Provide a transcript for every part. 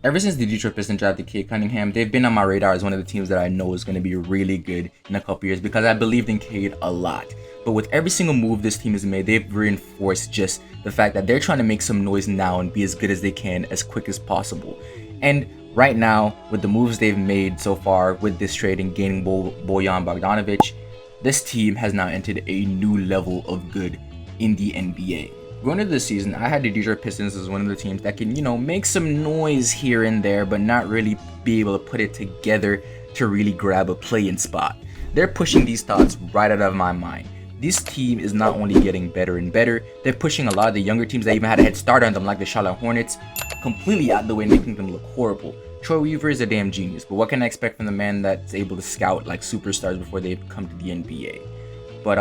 Ever since the Detroit Pistons drafted Cade Cunningham, they've been on my radar as one of the teams that I know is going to be really good in a couple years because I believed in Cade a lot. But with every single move this team has made, they've reinforced just the fact that they're trying to make some noise now and be as good as they can as quick as possible. And right now, with the moves they've made so far with this trade and gaining Bojan Bogdanovic, this team has now entered a new level of good in the NBA. Going into the season, I had the Detroit Pistons as one of the teams that can, make some noise here and there, but not really be able to put it together to really grab a play-in spot. They're pushing these thoughts right out of my mind. This team is not only getting better and better, they're pushing a lot of the younger teams that even had a head start on them, like the Charlotte Hornets, completely out the way, making them look horrible. Troy Weaver is a damn genius, but what can I expect from the man that's able to scout like superstars before they come to the NBA? But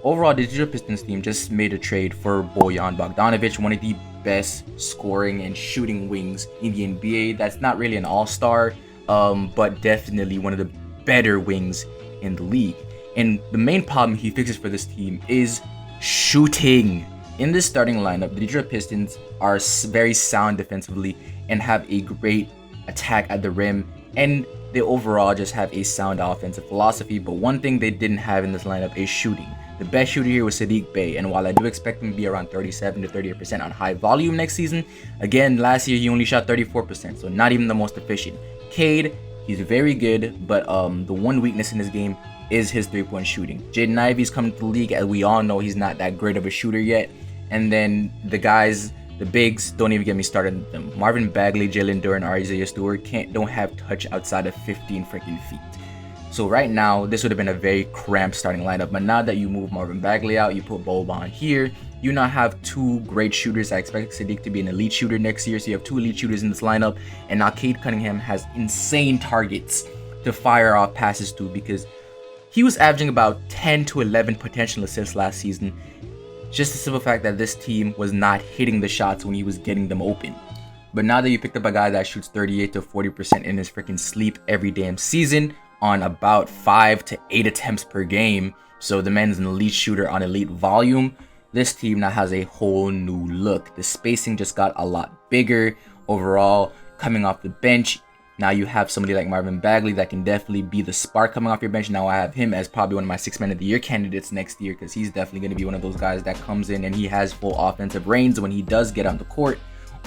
overall, the Detroit Pistons team just made a trade for Bojan Bogdanovic, one of the best scoring and shooting wings in the NBA. That's not really an all-star, but definitely one of the better wings in the league. And the main problem he fixes for this team is shooting. In this starting lineup, the Detroit Pistons are very sound defensively and have a great attack at the rim, and they overall just have a sound offensive philosophy. But one thing they didn't have in this lineup is shooting. The best shooter here was Saddiq Bey, and while I do expect him to be around 37 to 38% on high volume next season, again, last year he only shot 34%, so not even the most efficient. Cade, he's very good, but the one weakness in his game is his three-point shooting. Jaden Ivey's coming to the league, as we all know he's not that great of a shooter yet. And then the guys, the bigs, don't even get me started with them. Marvin Bagley, Jalen Duren, Isaiah Stewart don't have touch outside of 15 freaking feet. So right now, this would have been a very cramped starting lineup. But now that you move Marvin Bagley out, you put Boban here, you now have two great shooters. I expect Saddiq to be an elite shooter next year. So you have two elite shooters in this lineup. And now Cade Cunningham has insane targets to fire off passes to, because he was averaging about 10 to 11 potential assists last season. Just the simple fact that this team was not hitting the shots when he was getting them open. But now that you picked up a guy that shoots 38 to 40% in his freaking sleep every damn season, on about 5 to 8 attempts per game, so the man's an elite shooter on elite volume, this team now has a whole new look. The spacing just got a lot bigger overall. Coming off the bench, now you have somebody like Marvin Bagley that can definitely be the spark coming off your bench. Now I have him as probably one of my 6 Man of the Year candidates next year, because he's definitely going to be one of those guys that comes in and he has full offensive reins when he does get on the court.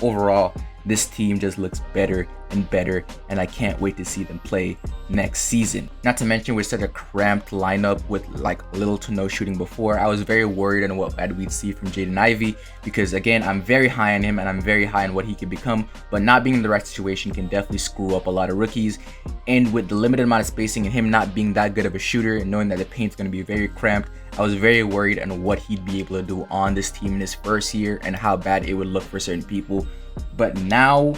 Overall, this team just looks better and better, and I can't wait to see them play next season. Not to mention, we're such a cramped lineup with like little to no shooting before. I was very worried on what we'd see from Jaden Ivey, because again, I'm very high on him and I'm very high on what he can become, but not being in the right situation can definitely screw up a lot of rookies. And with the limited amount of spacing and him not being that good of a shooter and knowing that the paint's going to be very cramped, I was very worried on what he'd be able to do on this team in his first year and how bad it would look for certain people. But now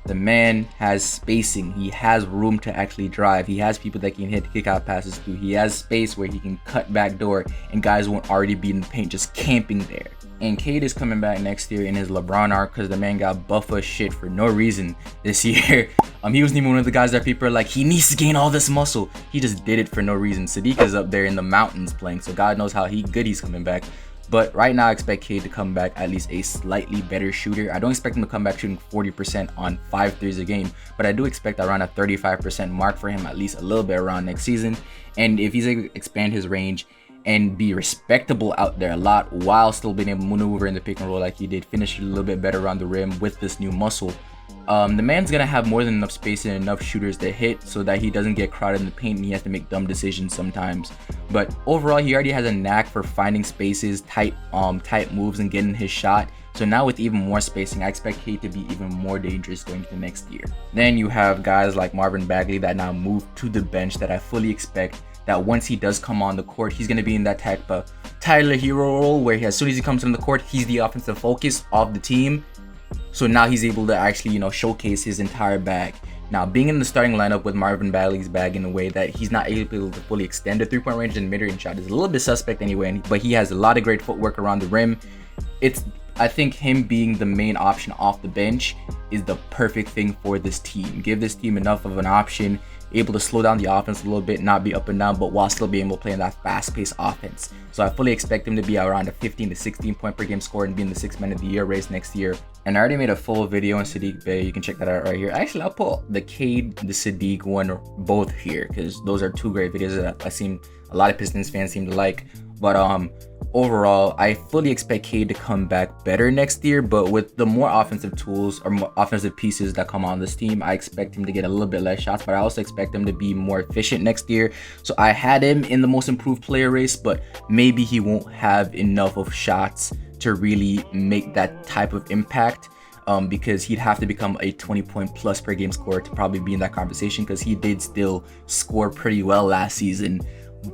the man has spacing. He has room to actually drive. He has people that can hit kick-out passes to. He has space where he can cut back door and guys won't already be in the paint just camping there. And Cade is coming back next year in his LeBron arc, because the man got buff as shit for no reason this year. He wasn't even one of the guys that people are like, he needs to gain all this muscle. He just did it for no reason. Saddiq is up there in the mountains playing, so God knows how good he's coming back. But right now, I expect Cade to come back at least a slightly better shooter. I don't expect him to come back shooting 40% on 5 threes a game, but I do expect around a 35% mark for him, at least a little bit around next season. And if he's able to expand his range and be respectable out there a lot while still being able to maneuver in the pick and roll like he did, finish a little bit better around the rim with this new muscle, the man's gonna have more than enough space and enough shooters to hit so that he doesn't get crowded in the paint and he has to make dumb decisions sometimes. But overall, he already has a knack for finding spaces, tight moves, and getting his shot. So now with even more spacing, I expect Cade to be even more dangerous going into next year. Then you have guys like Marvin Bagley that now move to the bench that I fully expect that once he does come on the court, he's going to be in that type of Tyler Hero role where as soon as he comes on the court, he's the offensive focus of the team. So now he's able to actually, showcase his entire bag. Now, being in the starting lineup with Marvin Bagley's bag in a way that he's not able to fully extend the three-point range and mid-range shot is a little bit suspect anyway, but he has a lot of great footwork around the rim. It's I think him being the main option off the bench is the perfect thing for this team. Give this team enough of an option, able to slow down the offense a little bit, not be up and down, but while still being able to play in that fast-paced offense. So I fully expect him to be around a 15 to 16 point per game score and be in the 6th man of the year race next year. And I already made a full video on Saddiq Bey. You can check that out right here. Actually, I'll put the Cade, the Saddiq one both here because those are two great videos that I seen a lot of Pistons fans seem to like. But overall, I fully expect Cade to come back better next year, but with the more offensive tools or more offensive pieces that come on this team, I expect him to get a little bit less shots, but I also expect him to be more efficient next year. So I had him in the most improved player race, but maybe he won't have enough of shots to really make that type of impact. Because he'd have to become a 20-point plus per game scorer to probably be in that conversation, because he did still score pretty well last season.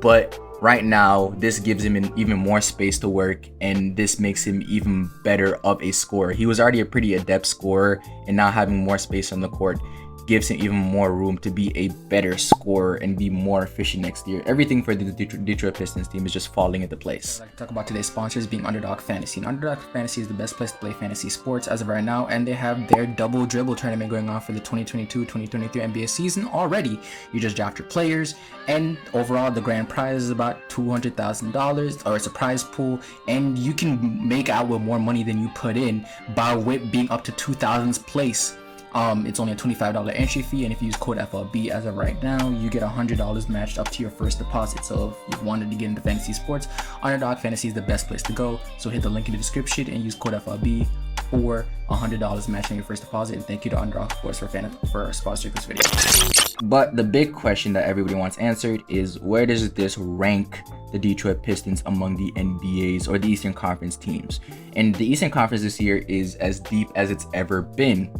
But right now, this gives him even more space to work, and this makes him even better of a scorer. He was already a pretty adept scorer, and now having more space on the court gives him even more room to be a better scorer and be more efficient next year. Everything for the Detroit Pistons team is just falling into place. I'd like to talk about today's sponsors being Underdog Fantasy. And Underdog Fantasy is the best place to play fantasy sports as of right now, and they have their double dribble tournament going on for the 2022-2023 NBA season already. You just draft your players, and overall the grand prize is about $200,000, or it's a prize pool, and you can make out with more money than you put in by being up to 2,000th place. It's only a $25 entry fee, and if you use code FLB as of right now, you get $100 matched up to your first deposit. So if you wanted to get into fantasy sports, Underdog Fantasy is the best place to go. So hit the link in the description and use code FLB for $100 matched on your first deposit. And thank you to Underdog Sports for sponsoring this video. But the big question that everybody wants answered is, where does this rank the Detroit Pistons among the NBA's or the Eastern Conference teams? And the Eastern Conference this year is as deep as it's ever been.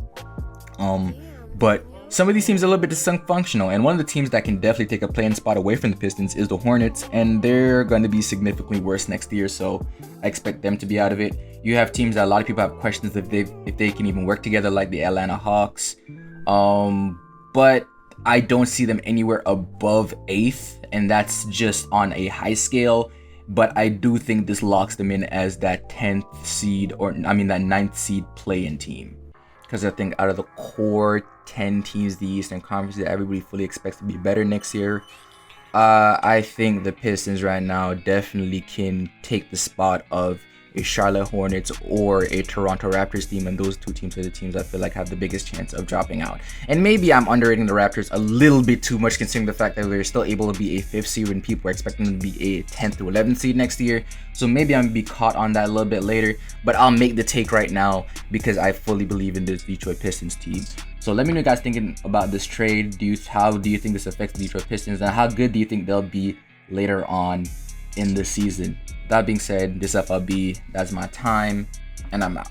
But some of these teams are a little bit dysfunctional, and one of the teams that can definitely take a playing spot away from the Pistons is the Hornets, and they're going to be significantly worse next year, so I expect them to be out of it. You have teams that a lot of people have questions if they can even work together, like the Atlanta Hawks, but I don't see them anywhere above 8th, and that's just on a high scale. But I do think this locks them in as that 10th seed, that 9th seed play-in team. Because I think out of the core 10 teams, the Eastern Conference that everybody fully expects to be better next year, I think the Pistons right now definitely can take the spot of a Charlotte Hornets or a Toronto Raptors team, and those two teams are the teams I feel like have the biggest chance of dropping out. And maybe I'm underrating the Raptors a little bit too much, considering the fact that they're still able to be a 5th seed when people are expecting them to be a 10th to 11th seed next year. So maybe I'm gonna be caught on that a little bit later, but I'll make the take right now because I fully believe in this Detroit Pistons team. So let me know, guys, thinking about this trade. How do you think this affects the Detroit Pistons, and how good do you think they'll be later on in the season? That being said, this FLB, that's my time, and I'm out.